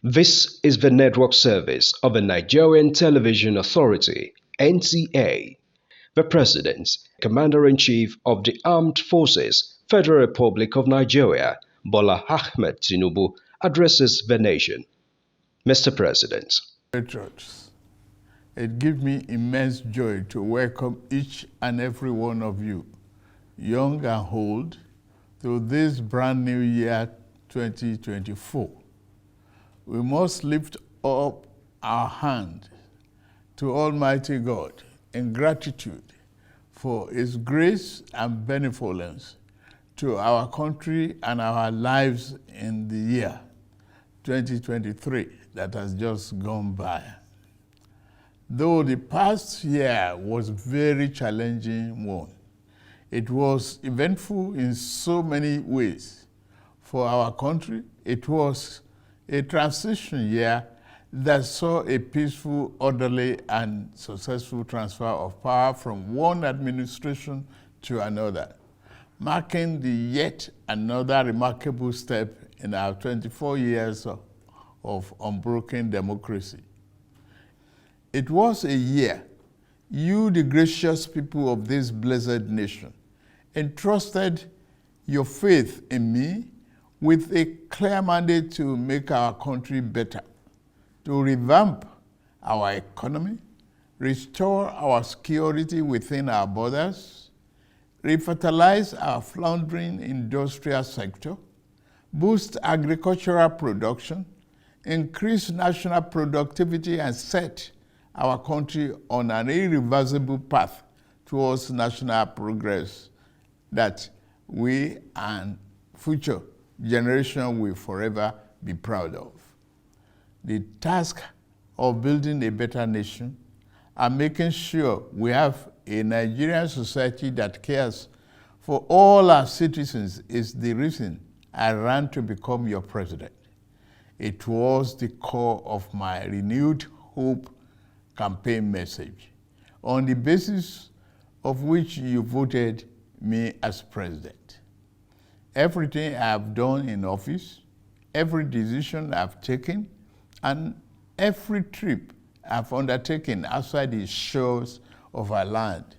This is the network service of the Nigerian Television Authority, NTA. The President, Commander-in-Chief of the Armed Forces, Federal Republic of Nigeria, Bola Ahmed Tinubu, addresses the nation. Mr. President. Patriots, it gives me immense joy to welcome each and every one of you, young and old, to this brand new year 2024. We must lift up our hand to Almighty God in gratitude for His grace and benevolence to our country and our lives in the year 2023 that has just gone by. Though the past year was very challenging one, it was eventful in so many ways. For our country, it was a transition year that saw a peaceful, orderly, and successful transfer of power from one administration to another, marking the yet another remarkable step in our 24 years of unbroken democracy. It was a year you, the gracious people of this blessed nation, entrusted your faith in me with a clear mandate to make our country better, to revamp our economy, restore our security within our borders, revitalize our floundering industrial sector, boost agricultural production, increase national productivity, and set our country on an irreversible path towards national progress that we and future generations will forever be proud of. The task of building a better nation and making sure we have a Nigerian society that cares for all our citizens is the reason I ran to become your president. It was the core of my renewed hope campaign message, on the basis of which you voted me as president. Everything I have done in office, every decision I've taken, and every trip I've undertaken outside the shores of our land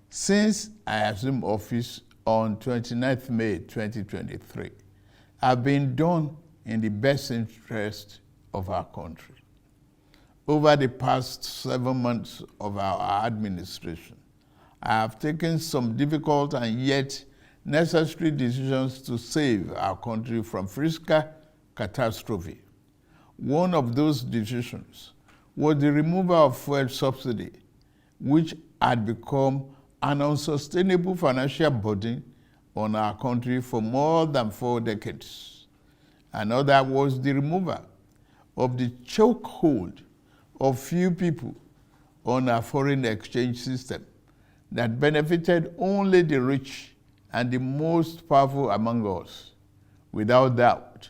since I assumed office on 29th May 2023 have been done in the best interest of our country. Over the past 7 months of our administration, I have taken some difficult and yet necessary decisions to save our country from fiscal catastrophe. One of those decisions was the removal of fuel subsidy, which had become an unsustainable financial burden on our country for more than 4 decades. Another was the removal of the chokehold of few people on our foreign exchange system that benefited only the rich and the most powerful among us. Without doubt,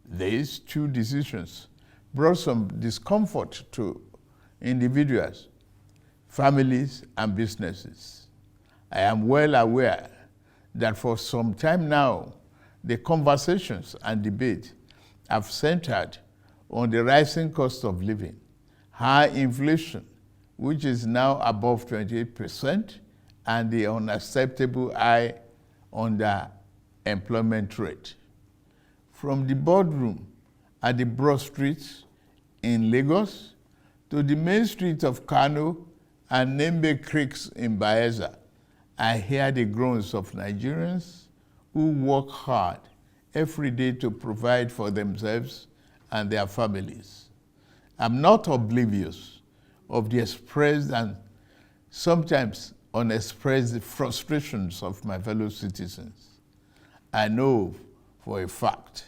these two decisions brought some discomfort to individuals, families, and businesses. I am well aware that for some time now, the conversations and debate have centered on the rising cost of living, high inflation, which is now above 28%, and the unacceptable high underemployment rate. From the boardroom at the Broad Street in Lagos to the main street of Kano and Nembe Creeks in Bayelsa, I hear the groans of Nigerians who work hard every day to provide for themselves and their families. I'm not oblivious of the expressed and sometimes unexpressed frustrations of my fellow citizens. I know for a fact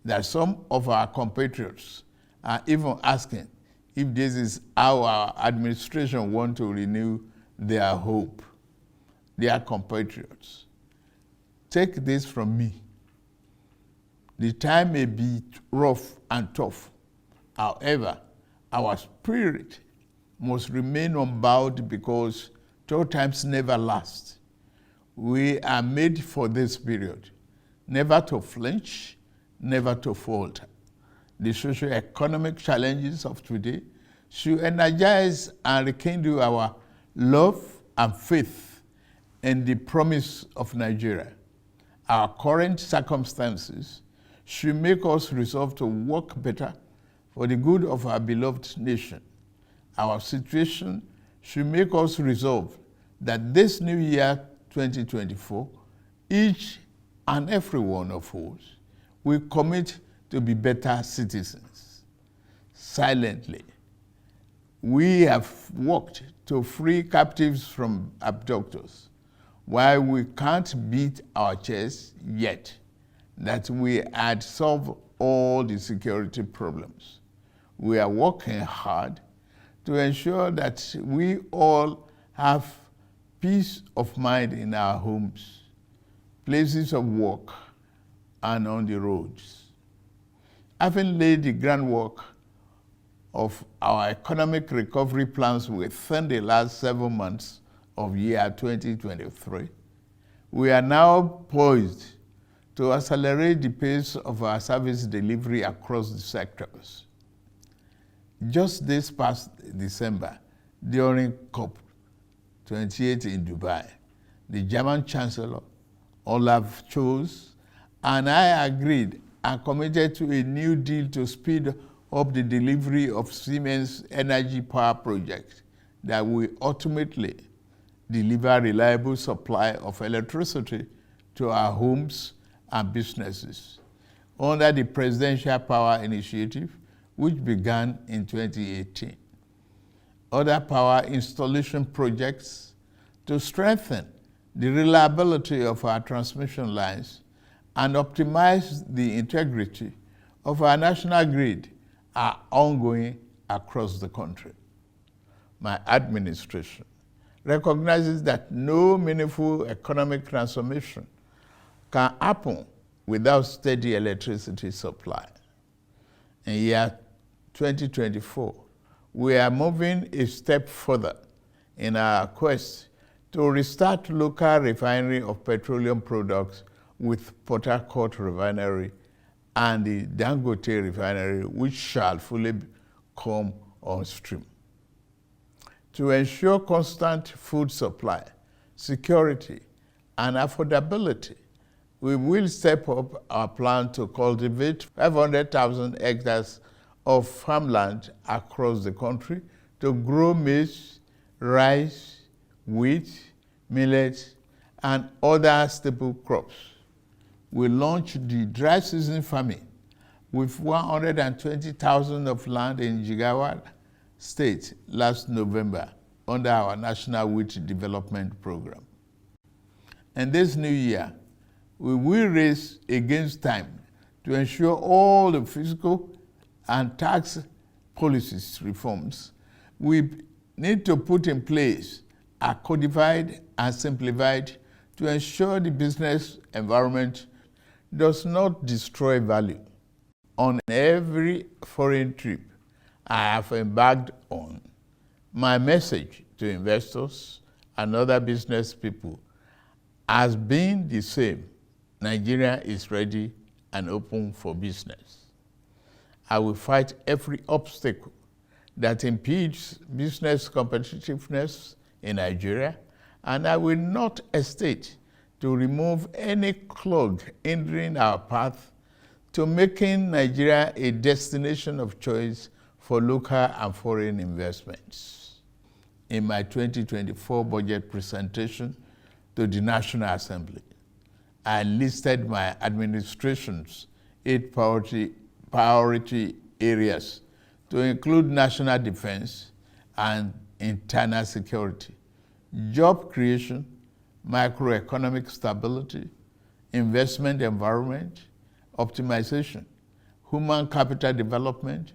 that some of our compatriots are even asking if this is how our administration wants to renew their hope. Dear compatriots, take this from me. The time may be rough and tough. However, our spirit must remain unbowed because tough times never last. We are made for this period, never to flinch, never to falter. the socio-economic challenges of today should energize and rekindle our love and faith in the promise of Nigeria. Our current circumstances should make us resolve to work better for the good of our beloved nation. Our situation should make us resolve that this new year, 2024, each and every one of us will commit to be better citizens. Silently, we have worked to free captives from abductors, while we can't beat our chests yet that we had solved all the security problems. We are working hard to ensure that we all have peace of mind in our homes, places of work, and on the roads. Having laid the groundwork of our economic recovery plans within the last 7 months of year 2023, we are now poised to accelerate the pace of our service delivery across the sectors. Just this past December, during COP28 in Dubai, the German Chancellor, Olaf Scholz, and I agreed and committed to a new deal to speed up the delivery of Siemens energy power project that will ultimately deliver reliable supply of electricity to our homes and businesses under the Presidential Power Initiative, which began in 2018. Other power installation projects to strengthen the reliability of our transmission lines and optimize the integrity of our national grid are ongoing across the country. My administration recognizes that no meaningful economic transformation can happen without steady electricity supply. In year 2024, we are moving a step further in our quest to restart local refinery of petroleum products with Port Harcourt Refinery and the Dangote Refinery, which shall fully come on stream. To ensure constant food supply, security, and affordability, we will step up our plan to cultivate 500,000 hectares of farmland across the country to grow maize, rice, wheat, millet, and other staple crops. We launched the dry season farming with 120,000 of land in Jigawa State last November under our National Wheat Development Program. And this new year, we will race against time to ensure all the fiscal and tax policies reforms we need to put in place are codified and simplified to ensure the business environment does not destroy value. On every foreign trip I have embarked on, my message to investors and other business people has been the same. Nigeria is ready and open for business. I will fight every obstacle that impedes business competitiveness in Nigeria, and I will not hesitate to remove any clog hindering our path to making Nigeria a destination of choice for local and foreign investments. In my 2024 budget presentation to the National Assembly, I listed my administration's 8 priority areas to include national defense and internal security, job creation, macroeconomic stability, investment environment, optimization, human capital development,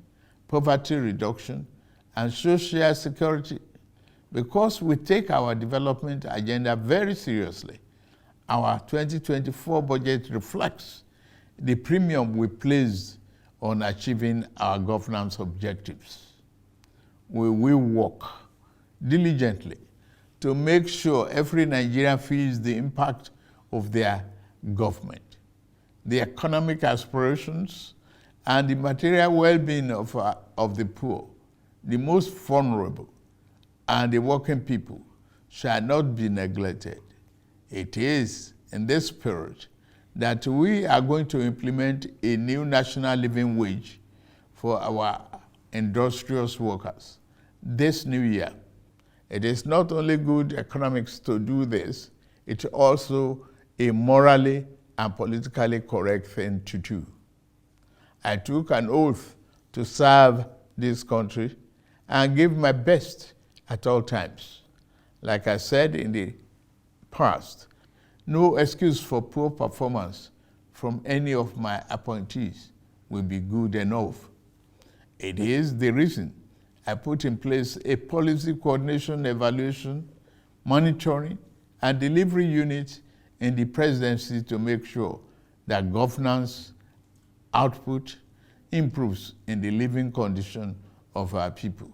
poverty reduction, and social security. Because we take our development agenda very seriously, our 2024 budget reflects the premium we place on achieving our governance objectives. We will work diligently to make sure every Nigerian feels the impact of their government. The economic aspirations and the material well-being of the poor, the most vulnerable, and the working people shall not be neglected. It is in this spirit that we are going to implement a new national living wage for our industrious workers this new year. It is not only good economics to do this, it's also a morally and politically correct thing to do. I took an oath to serve this country and give my best at all times. Like I said in the past, no excuse for poor performance from any of my appointees will be good enough. It is the reason I put in place a policy coordination, evaluation, monitoring, and delivery unit in the presidency to make sure that governance output improves in the living condition of our people.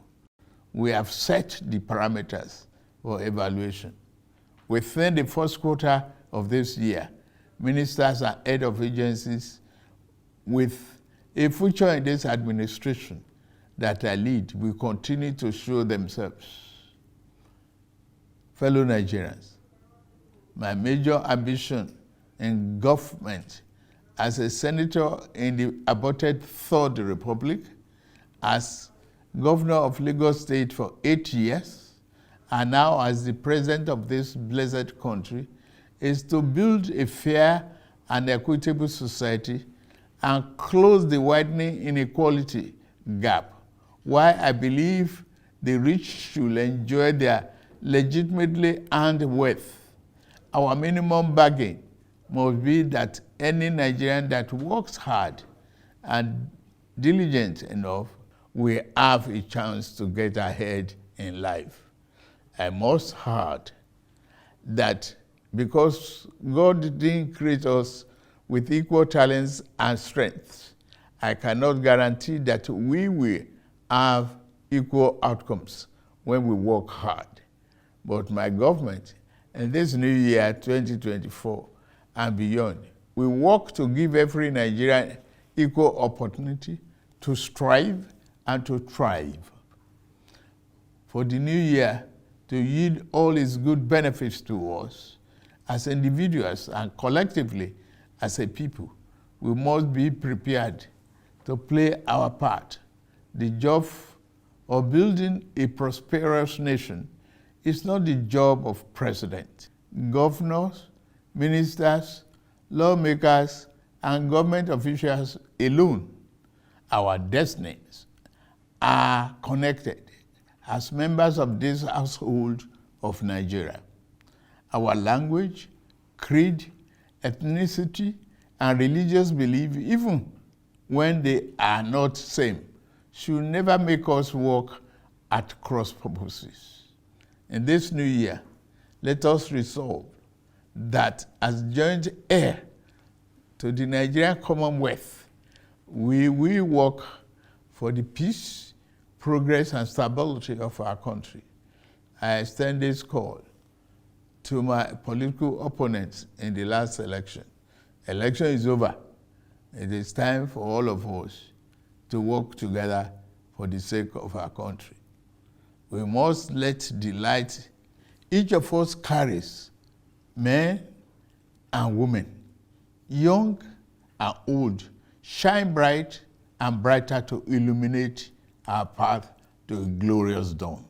We have set the parameters for evaluation. Within the first quarter of this year, ministers and head of agencies with a future in this administration that I lead will continue to show themselves. Fellow Nigerians, my major ambition in government as a senator in the aborted Third Republic, as governor of Lagos State for 8 years, and now as the president of this blessed country, is to build a fair and equitable society and close the widening inequality gap, while I believe the rich should enjoy their legitimately earned wealth. Our minimum bargain must be that any Nigerian that works hard and diligent enough will have a chance to get ahead in life. I must add that because God didn't create us with equal talents and strengths, I cannot guarantee that we will have equal outcomes when we work hard. But my government, in this new year, 2024 and beyond, we work to give every Nigerian equal opportunity to strive and to thrive. For the new year to yield all its good benefits to us, as individuals and collectively as a people, we must be prepared to play our part. The job of building a prosperous nation is not the job of president. Governors, ministers, lawmakers, and government officials alone. Our destinies are connected as members of this household of Nigeria. Our language, creed, ethnicity, and religious belief, even when they are not same, should never make us work at cross purposes. In this new year, let us resolve that as joint heir to the Nigerian Commonwealth, we will work for the peace, progress, and stability of our country. I extend this call to my political opponents in the last election. Election is over. It is time for all of us to work together for the sake of our country. We must let the light each of us carries, men and women, young and old, shine bright and brighter to illuminate our path to a glorious dawn.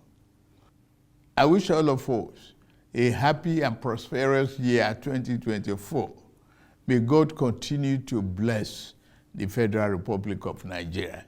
I wish all of us a happy and prosperous year 2024. May God continue to bless the Federal Republic of Nigeria.